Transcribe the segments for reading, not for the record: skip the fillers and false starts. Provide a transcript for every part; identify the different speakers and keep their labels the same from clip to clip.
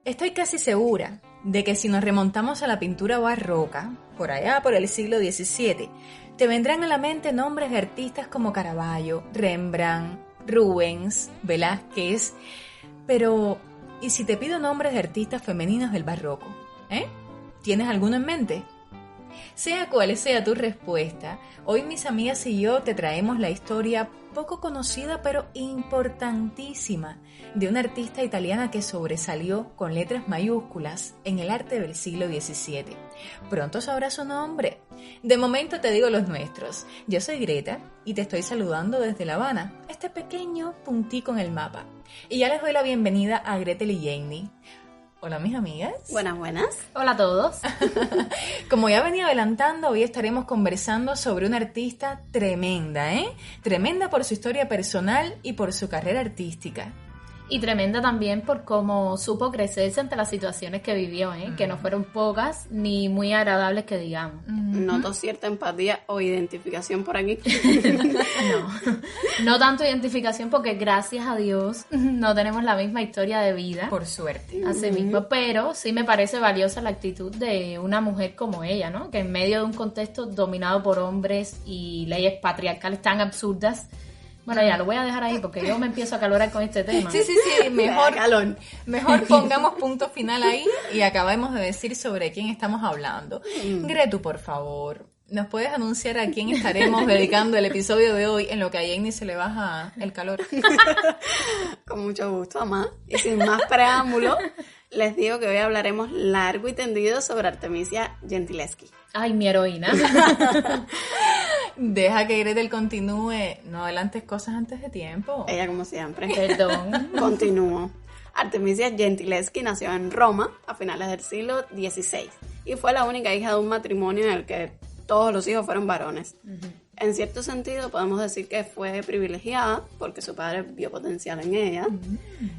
Speaker 1: Estoy casi segura de que si nos remontamos a la pintura barroca, por allá por el siglo XVII, te vendrán a la mente nombres de artistas como Caravaggio, Rembrandt, Rubens, Velázquez. Pero, ¿y si te pido nombres de artistas femeninos del barroco? ¿Tienes alguno en mente? Sea cual sea tu respuesta, hoy mis amigas y yo te traemos la historia poco conocida pero importantísima de una artista italiana que sobresalió con letras mayúsculas en el arte del siglo XVII. Pronto sabrás su nombre. De momento te digo los nuestros. Yo soy Greta y te estoy saludando desde La Habana, este pequeño puntico en el mapa. Y ya les doy la bienvenida a Gretel y Jenny. Hola mis amigas.
Speaker 2: Buenas.
Speaker 3: Hola a todos.
Speaker 1: Como ya venía adelantando, hoy estaremos conversando sobre una artista tremenda, Tremenda por su historia personal y por su carrera artística.
Speaker 3: Y tremenda también por cómo supo crecerse ante las situaciones que vivió, que no fueron pocas ni muy agradables que digamos.
Speaker 2: Noto cierta empatía o identificación por aquí.
Speaker 3: No tanto identificación porque gracias a Dios no tenemos la misma historia de vida.
Speaker 1: Por suerte.
Speaker 3: Así mismo, pero sí me parece valiosa la actitud de una mujer como ella, ¿no? Que en medio de un contexto dominado por hombres y leyes patriarcales tan absurdas. Bueno, ya lo voy a dejar ahí porque yo me empiezo a calorar con este tema.
Speaker 1: Sí, mejor pongamos punto final ahí y acabemos de decir sobre quién estamos hablando. Gretu, por favor, ¿nos puedes anunciar a quién estaremos dedicando el episodio de hoy en lo que a Jenny se le baja el calor?
Speaker 2: Con mucho gusto, mamá. Y sin más preámbulo, les digo que hoy hablaremos largo y tendido sobre Artemisia Gentileschi.
Speaker 3: Ay, mi heroína.
Speaker 1: Deja que Gretel continúe. No adelantes cosas antes de tiempo.
Speaker 2: Ella como siempre.
Speaker 3: Perdón.
Speaker 2: Continúo. Artemisia Gentileschi nació en Roma a finales del siglo XVI y fue la única hija de un matrimonio en el que todos los hijos fueron varones. En cierto sentido podemos decir que fue privilegiada porque su padre vio potencial en ella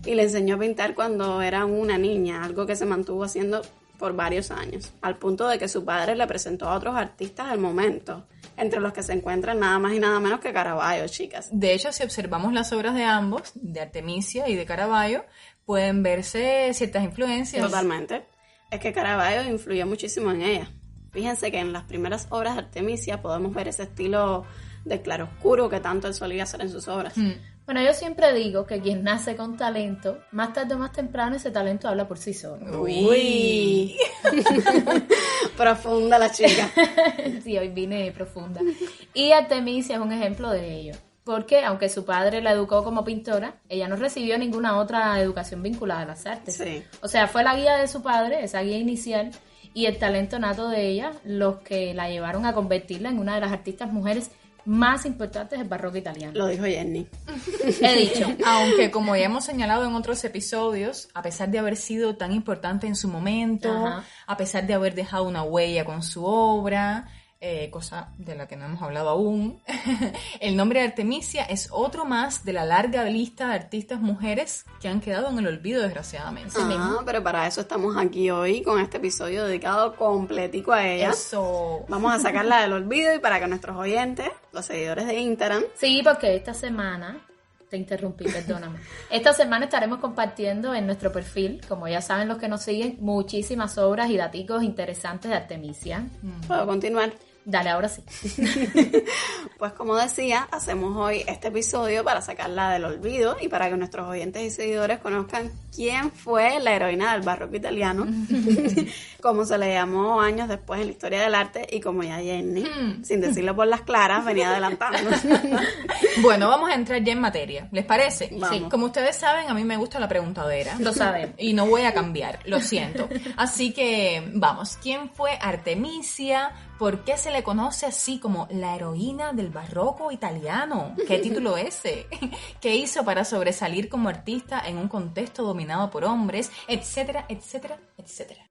Speaker 2: y le enseñó a pintar cuando era una niña, algo que se mantuvo haciendo por varios años, al punto de que su padre le presentó a otros artistas del momento, entre los que se encuentran nada más y nada menos que Caravaggio, chicas.
Speaker 1: De hecho, si observamos las obras de ambos, de Artemisia y de Caravaggio, pueden verse ciertas influencias.
Speaker 2: Totalmente. Es que Caravaggio influyó muchísimo en ella. Fíjense que en las primeras obras de Artemisia podemos ver ese estilo de claroscuro que tanto él solía hacer en sus obras.
Speaker 3: Bueno, yo siempre digo que quien nace con talento, más tarde o más temprano ese talento habla por sí solo.
Speaker 2: Uy. Profunda la chica.
Speaker 3: Sí, hoy vine profunda. Y Artemisia es un ejemplo de ello. Porque, aunque su padre la educó como pintora, ella no recibió ninguna otra educación vinculada a las artes.
Speaker 2: Sí.
Speaker 3: O sea, fue la guía de su padre, esa guía inicial, y el talento nato de ella, los que la llevaron a convertirla en una de las artistas mujeres más importantes del barroco italiano.
Speaker 2: Lo dijo Jenny.
Speaker 3: He dicho.
Speaker 1: Aunque, como ya hemos señalado en otros episodios, a pesar de haber sido tan importante en su momento, a pesar de haber dejado una huella con su obra, cosa de la que no hemos hablado aún, el nombre de Artemisia es otro más de la larga lista de artistas mujeres que han quedado en el olvido, desgraciadamente.
Speaker 2: Pero para eso estamos aquí hoy con este episodio dedicado completico a ella.
Speaker 1: Eso.
Speaker 2: Vamos a sacarla del olvido y para que nuestros oyentes, los seguidores de Instagram...
Speaker 3: Sí, porque esta semana... Te interrumpí, perdóname. Esta semana estaremos compartiendo en nuestro perfil, como ya saben los que nos siguen, muchísimas obras y daticos interesantes de Artemisia.
Speaker 2: ¿Puedo continuar?
Speaker 3: Dale, ahora sí.
Speaker 2: Pues como decía, hacemos hoy este episodio para sacarla del olvido y para que nuestros oyentes y seguidores conozcan quién fue la heroína del barroco italiano, como se le llamó años después en la historia del arte y como ya Jenny, sin decirlo por las claras, venía adelantando.
Speaker 1: Bueno, vamos a entrar ya en materia, ¿les parece?
Speaker 2: Vamos.
Speaker 1: Sí. Como ustedes saben, a mí me gusta la preguntadera.
Speaker 3: Lo saben.
Speaker 1: Y no voy a cambiar, lo siento. Así que, vamos, ¿quién fue Artemisia? ¿Por qué se le conoce así como la heroína del barroco italiano? ¿Qué título ese? ¿Qué hizo para sobresalir como artista en un contexto dominado por hombres? Etcétera, etcétera, etcétera.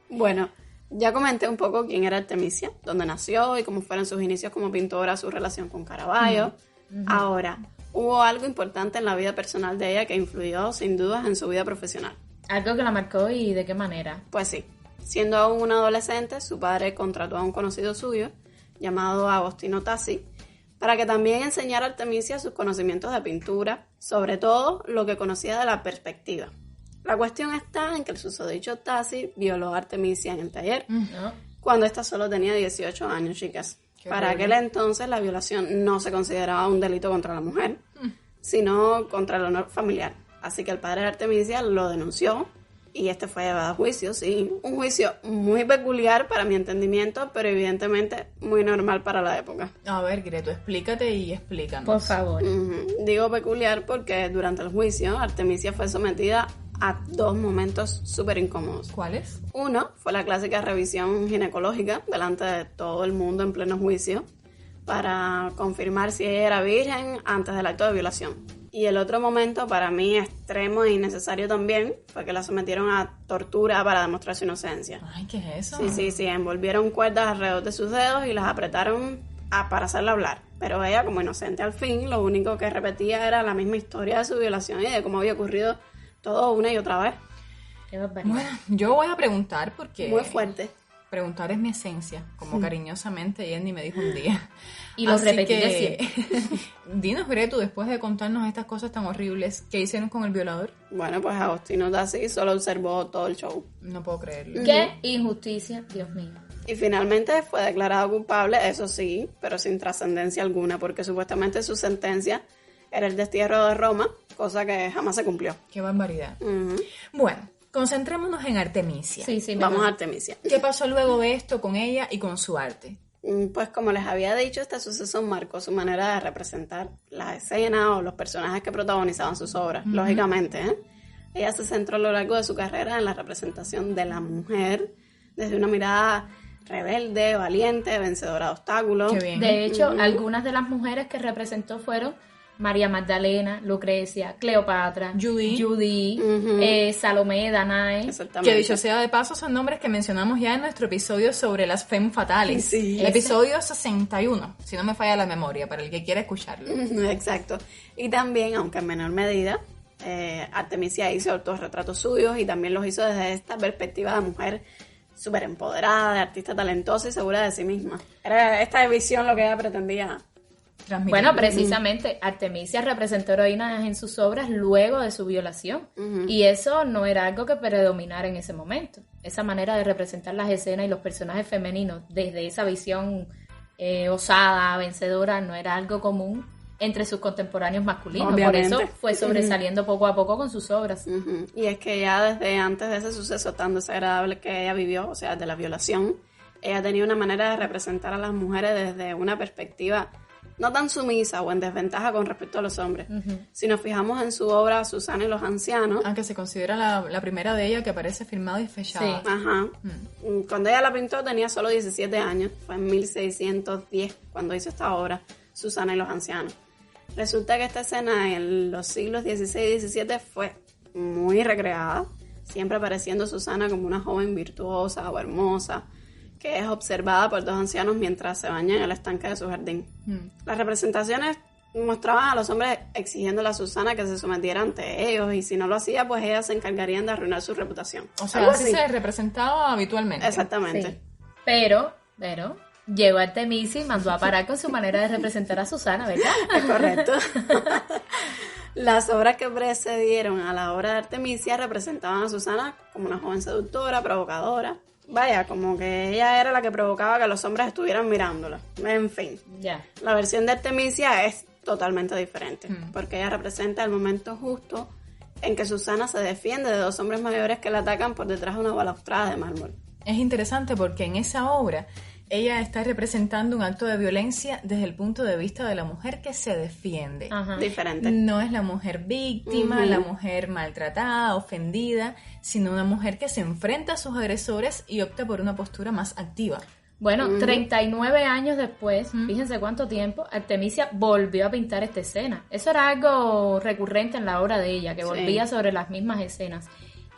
Speaker 2: Bueno, ya comenté un poco quién era Artemisia, dónde nació y cómo fueron sus inicios como pintora, su relación con Caravaggio. Ahora, hubo algo importante en la vida personal de ella que influyó sin dudas en su vida profesional.
Speaker 3: ¿Algo que la marcó y de qué manera?
Speaker 2: Pues sí. Siendo aún una adolescente, su padre contrató a un conocido suyo, llamado Agostino Tassi, para que también enseñara a Artemisia sus conocimientos de pintura, sobre todo lo que conocía de la perspectiva. La cuestión está en que el susodicho Tasi violó a Artemisia en el taller,
Speaker 3: ¿No?
Speaker 2: cuando ésta solo tenía 18 años, chicas. Para aquel entonces la violación no se consideraba un delito contra la mujer, sino contra el honor familiar. Así que el padre de Artemisia lo denunció y este fue llevado a juicio, sí. Un juicio muy peculiar para mi entendimiento, pero evidentemente muy normal para la época.
Speaker 1: A ver, Greto, explícate y explícanos.
Speaker 3: Por favor.
Speaker 2: Digo peculiar porque durante el juicio Artemisia fue sometida a 2 momentos súper incómodos.
Speaker 1: ¿Cuáles?
Speaker 2: Uno fue la clásica revisión ginecológica delante de todo el mundo en pleno juicio para confirmar si ella era virgen antes del acto de violación. Y el otro momento, para mí extremo e innecesario también, fue que la sometieron a tortura para demostrar su inocencia.
Speaker 1: Ay, ¿qué es eso?
Speaker 2: Sí, envolvieron cuerdas alrededor de sus dedos y las apretaron para hacerla hablar. Pero ella, como inocente al fin, lo único que repetía era la misma historia de su violación y de cómo había ocurrido todo una y otra vez.
Speaker 3: Qué barbaridad.
Speaker 1: Bueno, yo voy a preguntar porque...
Speaker 2: Muy fuerte.
Speaker 1: Preguntar es mi esencia, como cariñosamente Jenny me dijo un día.
Speaker 3: Y lo
Speaker 1: Así
Speaker 3: repetiré
Speaker 1: que, dinos, Gretu, después de contarnos estas cosas tan horribles, ¿qué hicieron con el violador?
Speaker 2: Bueno, pues Agostino Tassi solo observó todo el show.
Speaker 1: No puedo creerlo.
Speaker 3: Qué injusticia, Dios mío.
Speaker 2: Y finalmente fue declarado culpable, eso sí, pero sin trascendencia alguna, porque supuestamente su sentencia era el destierro de Roma, cosa que jamás se cumplió.
Speaker 1: Qué barbaridad.
Speaker 2: Ujú.
Speaker 1: Bueno, concentrémonos en Artemisia.
Speaker 3: Sí,
Speaker 2: Vamos a
Speaker 3: mejor.
Speaker 2: Artemisia.
Speaker 1: ¿Qué pasó luego de esto con ella y con su arte?
Speaker 2: Pues como les había dicho, este suceso marcó su manera de representar la escena o los personajes que protagonizaban sus obras, lógicamente, ¿eh? Ella se centró a lo largo de su carrera en la representación de la mujer desde una mirada rebelde, valiente, vencedora de obstáculos.
Speaker 1: Qué bien.
Speaker 3: De hecho, algunas de las mujeres que representó fueron María Magdalena, Lucrecia, Cleopatra,
Speaker 1: Judy.
Speaker 3: Salomé, Danae.
Speaker 2: Exactamente.
Speaker 1: Que dicho sea de paso, son nombres que mencionamos ya en nuestro episodio sobre las femme fatales.
Speaker 2: Sí.
Speaker 1: El episodio 61, si no me falla la memoria, para el que quiera escucharlo.
Speaker 2: Exacto. Y también, aunque en menor medida, Artemisia hizo autorretratos suyos y también los hizo desde esta perspectiva de mujer súper empoderada, de artista talentosa y segura de sí misma. Era esta visión lo que ella pretendía.
Speaker 1: Transmitir.
Speaker 3: Bueno, precisamente, Artemisia representó heroínas en sus obras luego de su violación. Y eso no era algo que predominara en ese momento. Esa manera de representar las escenas y los personajes femeninos desde esa visión osada, vencedora, no era algo común entre sus contemporáneos masculinos.
Speaker 2: Obviamente.
Speaker 3: Por eso fue sobresaliendo poco a poco con sus obras.
Speaker 2: Y es que ya desde antes de ese suceso tan desagradable que ella vivió, o sea, de la violación, ella tenía una manera de representar a las mujeres desde una perspectiva no tan sumisa o en desventaja con respecto a los hombres. Si nos fijamos en su obra Susana y los ancianos,
Speaker 1: Aunque se considera la primera de ella que aparece filmada y fechada.
Speaker 3: Sí.
Speaker 2: ajá, cuando ella la pintó tenía solo 17 años, fue en 1610 cuando hizo esta obra, Susana y los ancianos. Resulta que esta escena en los siglos XVI y XVII fue muy recreada, siempre apareciendo Susana como una joven virtuosa o hermosa, que es observada por 2 ancianos mientras se bañan en el estanque de su jardín. Las representaciones mostraban a los hombres exigiéndole a Susana que se sometiera ante ellos, y si no lo hacía, pues ellas se encargarían de arruinar su reputación.
Speaker 1: O sea,
Speaker 2: Algo
Speaker 1: así se representaba habitualmente.
Speaker 2: Exactamente.
Speaker 3: Sí. Pero, llegó Artemisia y mandó a parar con su manera de representar a Susana, ¿verdad?
Speaker 2: Es correcto. Las obras que precedieron a la obra de Artemisia representaban a Susana como una joven seductora, provocadora. Vaya, como que ella era la que provocaba que los hombres estuvieran mirándola. En fin,
Speaker 3: Ya.
Speaker 2: la versión de Artemisia es totalmente diferente, porque ella representa el momento justo en que Susana se defiende de 2 hombres mayores que la atacan por detrás de una balaustrada de mármol.
Speaker 1: Es interesante porque en esa obra ella está representando un acto de violencia desde el punto de vista de la mujer que se defiende.
Speaker 3: Ajá.
Speaker 2: Diferente.
Speaker 1: No es la mujer víctima, la mujer maltratada, ofendida, sino una mujer que se enfrenta a sus agresores y opta por una postura más activa.
Speaker 3: Bueno, 39 años después, fíjense cuánto tiempo, Artemisia volvió a pintar esta escena. Eso era algo recurrente en la obra de ella, que volvía sobre las mismas escenas.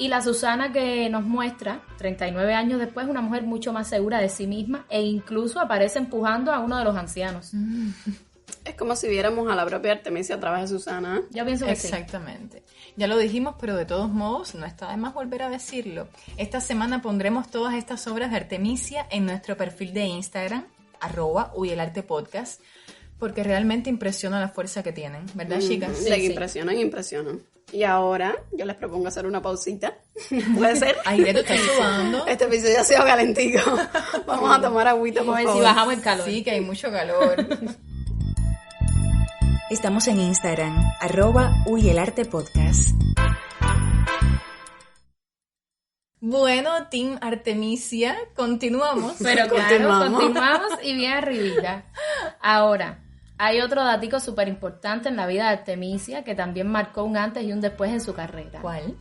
Speaker 3: Y la Susana que nos muestra, 39 años después, una mujer mucho más segura de sí misma e incluso aparece empujando a uno de los ancianos.
Speaker 2: Es como si viéramos a la propia Artemisia a través de Susana, ¿eh?
Speaker 3: Yo pienso que sí.
Speaker 1: Exactamente. Ya lo dijimos, pero de todos modos no está de más volver a decirlo. Esta semana pondremos todas estas obras de Artemisia en nuestro perfil de Instagram, @huyelartepodcast, Porque realmente impresiona la fuerza que tienen, ¿verdad, chicas?
Speaker 2: De que impresionan. Y ahora yo les propongo hacer una pausita. ¿Puede ser?
Speaker 1: Ay, tú estás sudando.
Speaker 2: Este episodio ha sido calentico. Vamos a tomar agüita, por
Speaker 3: Vamos a ver
Speaker 2: favor.
Speaker 3: si bajamos el calor.
Speaker 1: Sí, que hay mucho calor.
Speaker 4: Estamos en Instagram, @huyelarte_podcast.
Speaker 1: Bueno, Team Artemisia, continuamos.
Speaker 3: Pero claro, continuamos y bien arribita. Ahora, hay otro datico súper importante en la vida de Artemisia que también marcó un antes y un después en su carrera.
Speaker 1: ¿Cuál?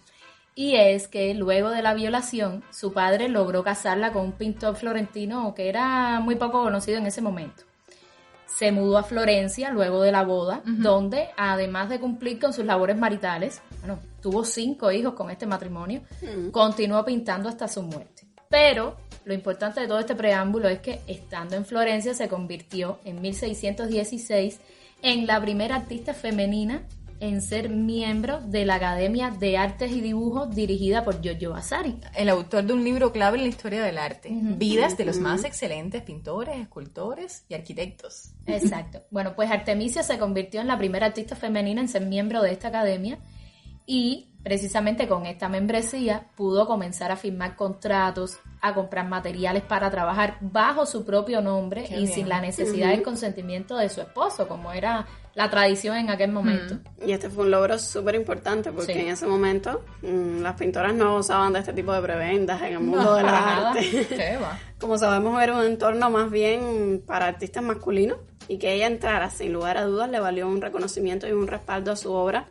Speaker 3: Y es que luego de la violación, su padre logró casarla con un pintor florentino que era muy poco conocido en ese momento. Se mudó a Florencia luego de la boda, donde además de cumplir con sus labores maritales, bueno, tuvo 5 hijos con este matrimonio, continuó pintando hasta su muerte. Pero lo importante de todo este preámbulo es que estando en Florencia se convirtió en 1616 en la primera artista femenina en ser miembro de la Academia de Artes y Dibujos dirigida por Giorgio Vasari.
Speaker 1: El autor de un libro clave en la historia del arte. Vidas de los más excelentes pintores, escultores y arquitectos.
Speaker 3: Exacto. Bueno, pues Artemisia se convirtió en la primera artista femenina en ser miembro de esta academia y precisamente con esta membresía pudo comenzar a firmar contratos, a comprar materiales para trabajar bajo su propio nombre y sin la necesidad del consentimiento de su esposo, como era la tradición en aquel momento.
Speaker 2: Y este fue un logro súper importante porque
Speaker 3: Sí.
Speaker 2: en ese momento las pintoras no gozaban de este tipo de prebendas en el mundo de
Speaker 3: para
Speaker 2: las
Speaker 3: nada.
Speaker 2: artes.
Speaker 1: ¿Qué va?
Speaker 2: Como sabemos, era un entorno más bien para artistas masculinos y que ella entrara sin lugar a dudas le valió un reconocimiento y un respaldo a su obra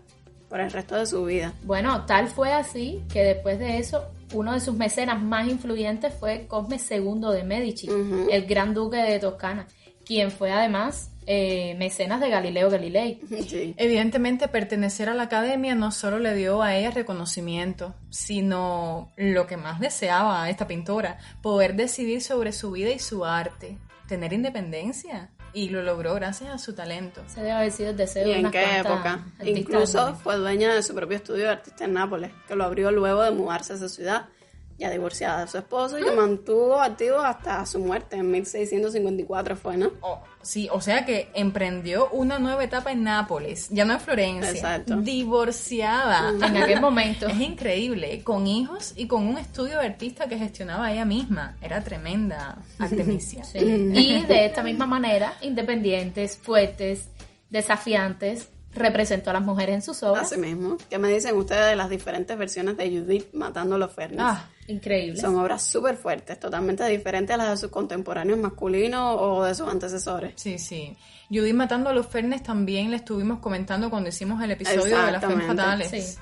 Speaker 2: por el resto de su vida.
Speaker 3: Bueno, tal fue así que después de eso, uno de sus mecenas más influyentes fue Cosme II de Medici, el gran duque de Toscana, quien fue además mecenas de Galileo Galilei.
Speaker 2: Sí.
Speaker 1: Evidentemente, pertenecer a la academia no solo le dio a ella reconocimiento, sino lo que más deseaba a esta pintora, poder decidir sobre su vida y su arte, tener independencia. Y lo logró gracias a su talento.
Speaker 3: Se debe haber sido el deseo
Speaker 2: ¿Y
Speaker 3: de
Speaker 2: en
Speaker 3: unas
Speaker 2: qué
Speaker 3: cuantas
Speaker 2: época?
Speaker 3: artistas del
Speaker 2: Incluso
Speaker 3: momento.
Speaker 2: fue dueña de su propio estudio de artista en Nápoles, que lo abrió luego de mudarse a esa ciudad, ya divorciada de su esposo, y que mantuvo activo hasta su muerte en 1654 fue, ¿no?
Speaker 1: Sí, o sea que emprendió una nueva etapa en Nápoles, ya no en Florencia.
Speaker 2: Exacto.
Speaker 1: Divorciada.
Speaker 3: En aquel momento.
Speaker 1: Es increíble, con hijos y con un estudio de artista que gestionaba ella misma. Era tremenda Artemisia.
Speaker 3: Sí. Y de esta misma manera, independientes, fuertes, desafiantes, representó a las mujeres en sus obras.
Speaker 2: Así mismo. ¿Qué me dicen ustedes de las diferentes versiones de Judith matando a los Fernes?
Speaker 3: Increíble.
Speaker 2: Son obras súper fuertes, totalmente diferentes a las de sus contemporáneos masculinos o de sus antecesores.
Speaker 1: Sí, sí. Judith matando a los Fernes también le estuvimos comentando cuando hicimos el episodio de las Femmes
Speaker 2: Exactamente,
Speaker 1: Fatales.
Speaker 3: sí.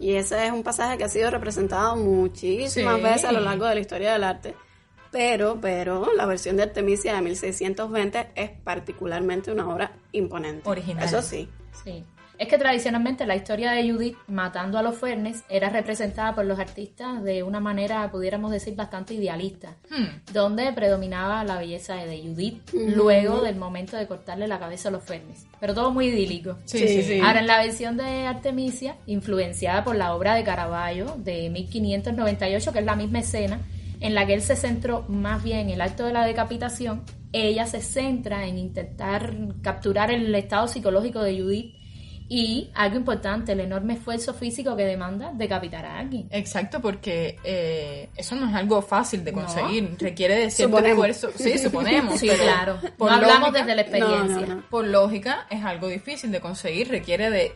Speaker 2: Y ese es un pasaje que ha sido representado muchísimas
Speaker 1: Sí.
Speaker 2: veces a lo largo de la historia del arte. Pero la versión de Artemisia de 1620 es particularmente una obra imponente.
Speaker 1: Original.
Speaker 2: Eso sí.
Speaker 3: Sí. Es que tradicionalmente la historia de Judith matando a los Fernes era representada por los artistas de una manera, pudiéramos decir, bastante idealista, donde predominaba la belleza de Judith luego del momento de cortarle la cabeza a los Fernes. Pero todo muy idílico.
Speaker 1: Sí.
Speaker 3: Ahora, en la versión de Artemisia, influenciada por la obra de Caravaggio de 1598, que es la misma escena, en la que él se centró más bien en el acto de la decapitación, ella se centra en intentar capturar el estado psicológico de Judith y, algo importante, el enorme esfuerzo físico que demanda decapitar a alguien.
Speaker 1: Exacto, porque eso no es algo fácil de
Speaker 3: No.
Speaker 1: conseguir. Requiere de cierto
Speaker 2: Suponemos.
Speaker 1: esfuerzo. Sí, suponemos.
Speaker 3: Sí,
Speaker 1: pero
Speaker 3: claro. No
Speaker 1: por
Speaker 3: hablamos
Speaker 1: lógica-
Speaker 3: desde la experiencia.
Speaker 2: No.
Speaker 1: Por lógica, es algo difícil de conseguir. Requiere de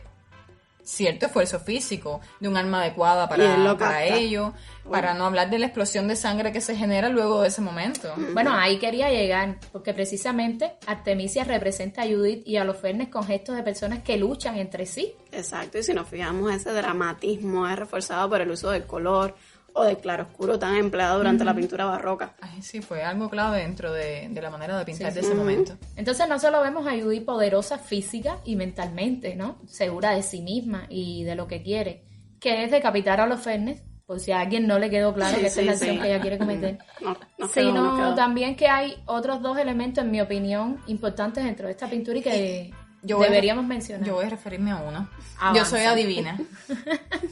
Speaker 1: cierto esfuerzo físico, de un arma adecuada
Speaker 2: Y él lo
Speaker 1: para
Speaker 2: capta.
Speaker 1: ello, para no hablar de la explosión de sangre que se genera luego de ese momento.
Speaker 3: Bueno, ahí quería llegar, porque precisamente Artemisia representa a Judith y a los Fernes con gestos de personas que luchan entre sí.
Speaker 2: Exacto, y si nos fijamos, ese dramatismo es reforzado por el uso del color o del claroscuro tan empleado durante la pintura barroca.
Speaker 1: Ay, sí, fue algo clave dentro de la manera de pintar de ese momento.
Speaker 3: Entonces no solo vemos a Judith poderosa física y mentalmente, ¿no? Segura de sí misma y de lo que quiere, que es decapitar a los Fernes, por si a alguien no le quedó claro que esa es la acción que ella quiere cometer.
Speaker 2: No, nos quedó, nos
Speaker 3: Sino
Speaker 2: quedó.
Speaker 3: también que hay otros dos elementos, en mi opinión, importantes dentro de esta pintura y que
Speaker 1: Yo
Speaker 3: deberíamos mencionar.
Speaker 1: Yo voy a referirme a uno.
Speaker 3: Avanza.
Speaker 1: Yo soy adivina.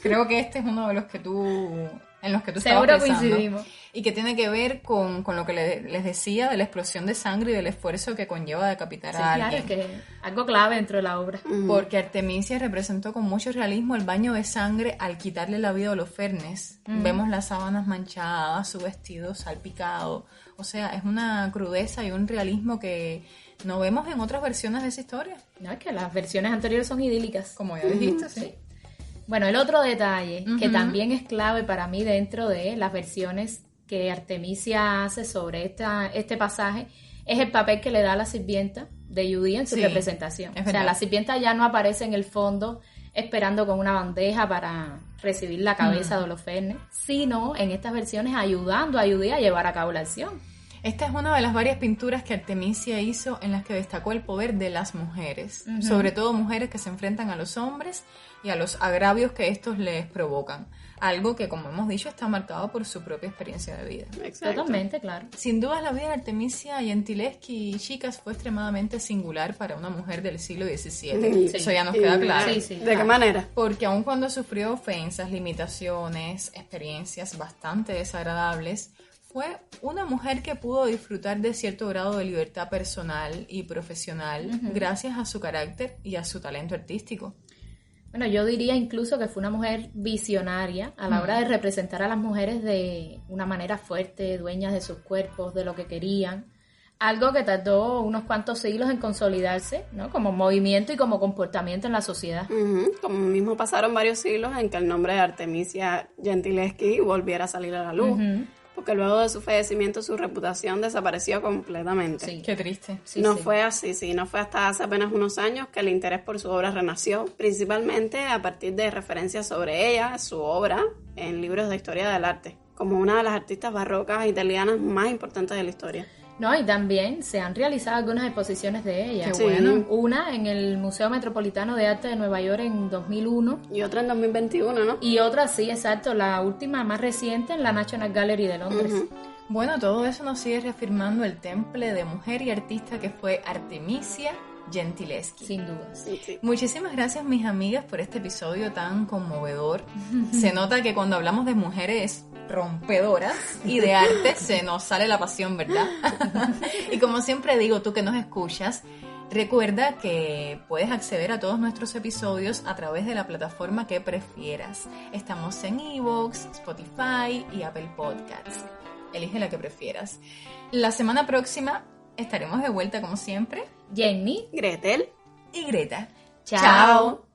Speaker 1: Creo que este es uno de los que tú en los que tú estabas
Speaker 3: Seguro
Speaker 1: pensando.
Speaker 3: coincidimos.
Speaker 1: Y que tiene que ver con lo que les decía de la explosión de sangre y del esfuerzo que conlleva decapitar
Speaker 3: Sí,
Speaker 1: a
Speaker 3: claro,
Speaker 1: alguien.
Speaker 3: es que algo clave dentro de la obra.
Speaker 1: Porque Artemisia representó con mucho realismo el baño de sangre al quitarle la vida a Holofernes. Vemos las sábanas manchadas, su vestido salpicado. O sea, es una crudeza y un realismo que no vemos en otras versiones de esa historia.
Speaker 3: No, es que las versiones anteriores son idílicas.
Speaker 1: Como ya dijiste, sí.
Speaker 3: Bueno, el otro detalle que también es clave para mí dentro de las versiones que Artemisia hace sobre este pasaje es el papel que le da a la sirvienta de Judía en su representación. O sea, la sirvienta ya no aparece en el fondo esperando con una bandeja para recibir la cabeza de Holofernes, sino en estas versiones ayudando a Judía a llevar a cabo la acción.
Speaker 1: Esta es una de las varias pinturas que Artemisia hizo en las que destacó el poder de las mujeres, sobre todo mujeres que se enfrentan a los hombres y a los agravios que estos les provocan. Algo que, como hemos dicho, está marcado por su propia experiencia de vida.
Speaker 2: Exacto.
Speaker 3: Totalmente, claro.
Speaker 1: Sin duda, la vida de Artemisia Gentileschi, chicas, fue extremadamente singular para una mujer del siglo XVII.
Speaker 2: Sí.
Speaker 1: Eso ya nos queda claro.
Speaker 3: Sí, sí.
Speaker 2: ¿De qué manera?
Speaker 1: Porque aun cuando sufrió ofensas, limitaciones, experiencias bastante desagradables, fue una mujer que pudo disfrutar de cierto grado de libertad personal y profesional gracias a su carácter y a su talento artístico.
Speaker 3: Bueno, yo diría incluso que fue una mujer visionaria a la hora de representar a las mujeres de una manera fuerte, dueñas de sus cuerpos, de lo que querían. Algo que tardó unos cuantos siglos en consolidarse, ¿no? Como movimiento y como comportamiento en la sociedad.
Speaker 2: Como mismo pasaron varios siglos en que el nombre de Artemisia Gentileschi volviera a salir a la luz. Porque luego de su fallecimiento su reputación desapareció completamente.
Speaker 3: Sí.
Speaker 1: Qué triste.
Speaker 2: No fue así, no fue hasta hace apenas unos años que el interés por su obra renació, principalmente a partir de referencias sobre ella, su obra, en libros de historia del arte, como una de las artistas barrocas italianas más importantes de la historia.
Speaker 3: No, y también se han realizado algunas exposiciones de ella.
Speaker 1: Qué bueno.
Speaker 3: Una en el Museo Metropolitano de Arte de Nueva York en 2001.
Speaker 2: Y otra en 2021, ¿no?
Speaker 3: Y otra, sí, exacto, la última más reciente en la National Gallery de Londres.
Speaker 1: Bueno, todo eso nos sigue reafirmando el temple de mujer y artista que fue Artemisia Gentileschi.
Speaker 3: Sin dudas.
Speaker 2: Sí.
Speaker 1: Muchísimas gracias, mis amigas, por este episodio tan conmovedor. Se nota que cuando hablamos de mujeres rompedoras y de arte se nos sale la pasión, ¿verdad? Y como siempre digo, tú que nos escuchas, recuerda que puedes acceder a todos nuestros episodios a través de la plataforma que prefieras. Estamos en iVoox, Spotify y Apple Podcasts. Elige la que prefieras. La semana próxima estaremos de vuelta como siempre.
Speaker 3: Jenny.
Speaker 2: Gretel.
Speaker 1: Y Greta.
Speaker 3: Chao.